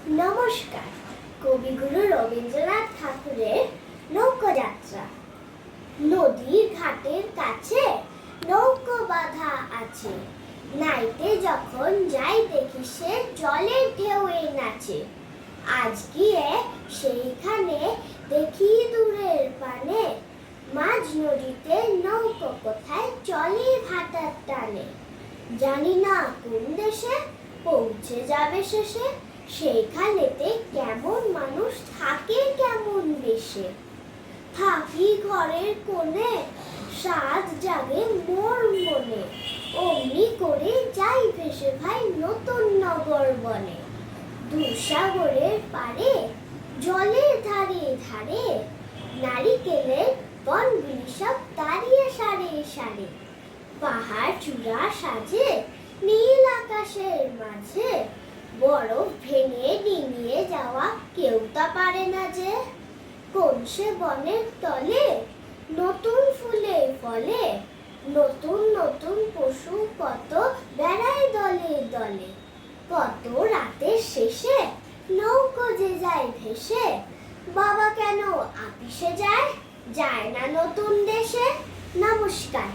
নমস্কার। কবিগুরু রবীন্দ্রনাথ ঠাকুরের নৌকা যাত্রা। নদীর ঘাটের কাছে নৌকো বাঁধা আছে, নাইতে যখন যাই দেখি সে জলের ঢেউয়ে নাচে। আজ গিয়ে সেইখানে দেখি দূরের পানে, মাঝ নদীতে নৌকো কোথায় চলে ভাটার টানে। জানি না কোন দেশে পৌঁছে যাবে শেষে, সেইখানেতে কেমন মানুষ থাকে কেমন বেশে। থাকি ঘরের কোণে, সাত জাগে মোর মনে, অমনি করে যাই ভেসে ভাই নতুন নগর বনে। দুঃসাগরের পারে জলের ধারে ধারে, নারিকেলের বনগুলি সব দাঁড়িয়ে সারে সারে। পাহাড় চূড়া সাজে নীল আকাশের মাঝে, বরফ ভেঙে ডিঙিয়ে যাওয়া কেউ তা পারে না যে। কোন সে বনের তলে নতুন ফুলে ফলে, নতুন নতুন পশু কত বেড়ায় দলে দলে। কত রাতের শেষে নৌকো যে যায় ভেসে, বাবা কেন আপিসে যায়, যায় না নতুন দেশে। নমস্কার।